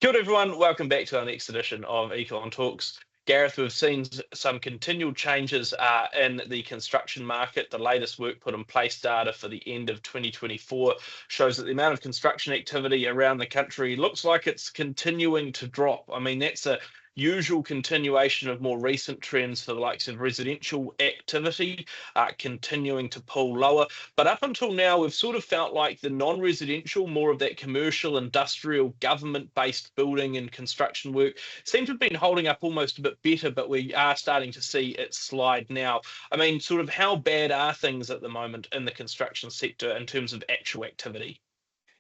Kia ora everyone, welcome back to our next edition of Econ Talks. Gareth, we've seen some continual changes in the construction market. The latest work put in place data for the end of 2024 shows that the amount of construction activity around the country looks like it's continuing to drop. I mean, that's a usual continuation of more recent trends for the likes of residential activity continuing to pull lower. But up until now, we've sort of felt like the non-residential, more of that commercial, industrial, government-based building and construction work seems to have been holding up almost a bit better, but we are starting to see it slide now. I mean, sort of how bad are things at the moment in the construction sector in terms of actual activity?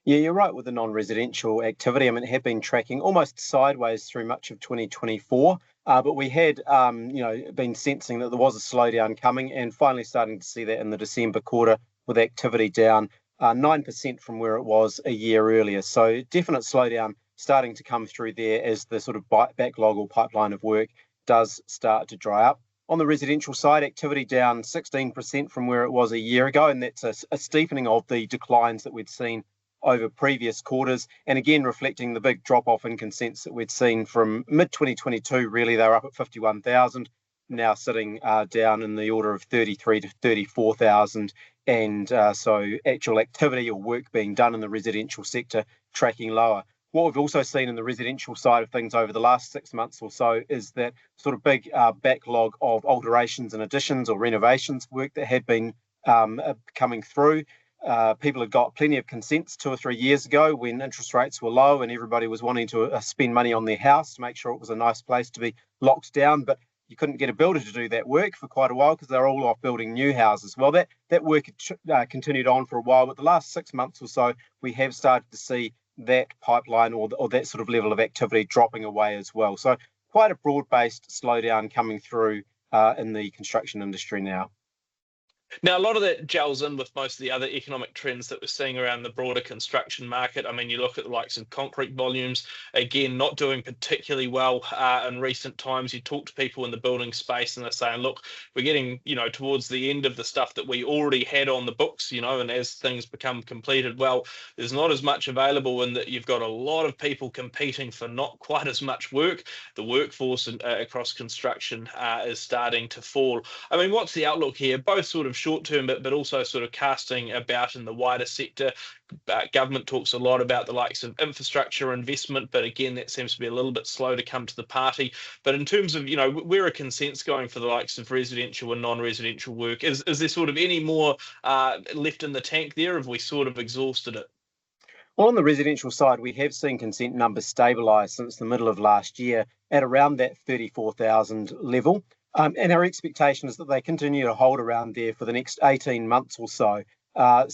Yeah, you're right with the non-residential activity. I mean, it had been tracking almost sideways through much of 2024, but we had, been sensing that there was a slowdown coming, and finally starting to see that in the December quarter with activity down 9% from where it was a year earlier. So definite slowdown starting to come through there as the sort of backlog or pipeline of work does start to dry up. On the residential side, activity down 16% from where it was a year ago, and that's a steepening of the declines that we'd seen over previous quarters, and again reflecting the big drop-off in consents that we'd seen from mid-2022. Really, they were up at 51,000, now sitting down in the order of 33 to 34,000, and so actual activity or work being done in the residential sector tracking lower. What we've also seen in the residential side of things over the last 6 months or so is that sort of big backlog of alterations and additions or renovations work that had been coming through. People had got plenty of consents 2 or 3 years ago when interest rates were low and everybody was wanting to spend money on their house to make sure it was a nice place to be locked down, but you couldn't get a builder to do that work for quite a while because they're all off building new houses. Well, that work had continued on for a while, but the last 6 months or so, we have started to see that pipeline or that sort of level of activity dropping away as well. So quite a broad-based slowdown coming through in the construction industry now. Now, a lot of that gels in with most of the other economic trends that we're seeing around the broader construction market. I mean, you look at the likes of concrete volumes, again, not doing particularly well in recent times. You talk to people in the building space and they're saying, look, we're getting, towards the end of the stuff that we already had on the books, and as things become completed, well, there's not as much available in that you've got a lot of people competing for not quite as much work. The workforce across construction is starting to fall. I mean, what's the outlook here? Both sort of short term, but also sort of casting about in the wider sector. Government talks a lot about the likes of infrastructure investment, but again, that seems to be a little bit slow to come to the party. But in terms of, where are consents going for the likes of residential and non-residential work? Is there sort of any more left in the tank there? Have we sort of exhausted it? Well, on the residential side, we have seen consent numbers stabilise since the middle of last year at around that 34,000 level. And our expectation is that they continue to hold around there for the next 18 months or so. A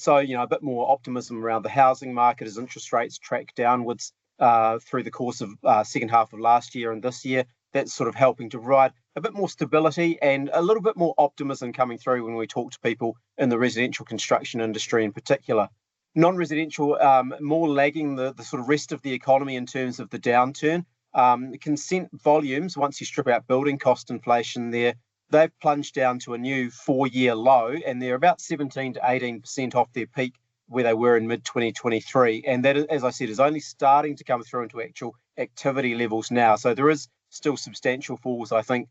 bit more optimism around the housing market as interest rates track downwards through the course of second half of last year and this year. That's sort of helping to provide a bit more stability and a little bit more optimism coming through when we talk to people in the residential construction industry in particular. Non-residential, more lagging the sort of rest of the economy in terms of the downturn. Consent volumes, once you strip out building cost inflation there, they've plunged down to a new 4-year low, and they're about 17 to 18% off their peak where they were in mid-2023. And that, as I said, is only starting to come through into actual activity levels now. So there is still substantial falls, I think,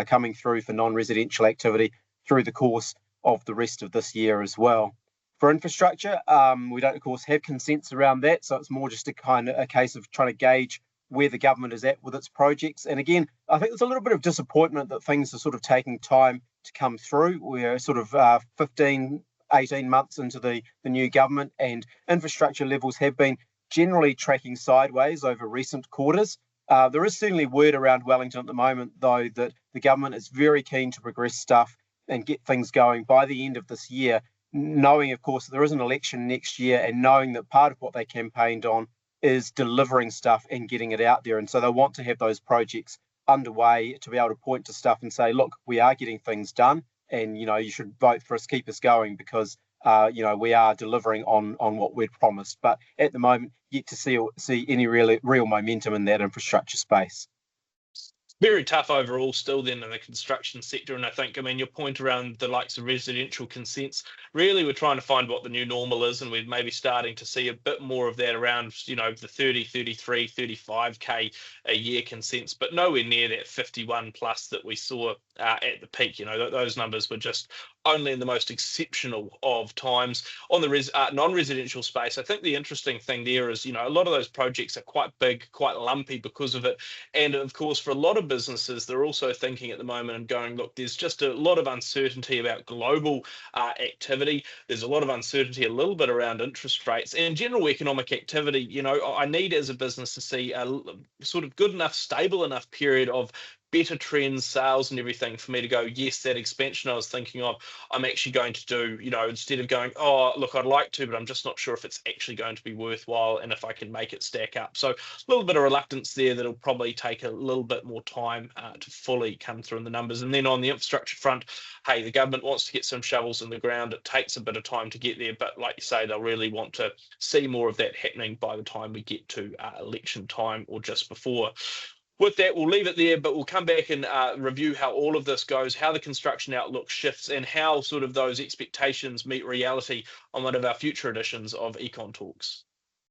coming through for non-residential activity through the course of the rest of this year as well. For infrastructure, we don't, of course, have consents around that, so it's more just a case of trying to gauge where the government is at with its projects. And again, I think there's a little bit of disappointment that things are sort of taking time to come through. We're sort of 15, 18 months into the new government, and infrastructure levels have been generally tracking sideways over recent quarters. There is certainly word around Wellington at the moment, though, that the government is very keen to progress stuff and get things going by the end of this year, knowing, of course, that there is an election next year and knowing that part of what they campaigned on is delivering stuff and getting it out there. And so they want to have those projects underway to be able to point to stuff and say, look, we are getting things done, and, you should vote for us, keep us going, because, we are delivering on what we'd promised. But at the moment, yet to see any real momentum in that infrastructure space. Very tough overall still then in the construction sector. And I mean, your point around the likes of residential consents, really we're trying to find what the new normal is. And we're maybe starting to see a bit more of that around, the 30, 33, 35K a year consents, but nowhere near that 51 plus that we saw at the peak. Those numbers were just only in the most exceptional of times. On the non-residential space, I think the interesting thing there is, a lot of those projects are quite big, quite lumpy because of it. And of course, for a lot of businesses, they're also thinking at the moment and going, look, there's just a lot of uncertainty about global activity. There's a lot of uncertainty, a little bit around interest rates and general economic activity. I need as a business to see a sort of good enough, stable enough period of better trends, sales and everything for me to go, yes, that expansion I was thinking of, I'm actually going to do, instead of going, oh, look, I'd like to, but I'm just not sure if it's actually going to be worthwhile and if I can make it stack up. So a little bit of reluctance there that'll probably take a little bit more time to fully come through in the numbers. And then on the infrastructure front, hey, the government wants to get some shovels in the ground. It takes a bit of time to get there, but like you say, they'll really want to see more of that happening by the time we get to election time or just before. With that, we'll leave it there, but we'll come back and review how all of this goes, how the construction outlook shifts, and how sort of those expectations meet reality on one of our future editions of Econ Talks.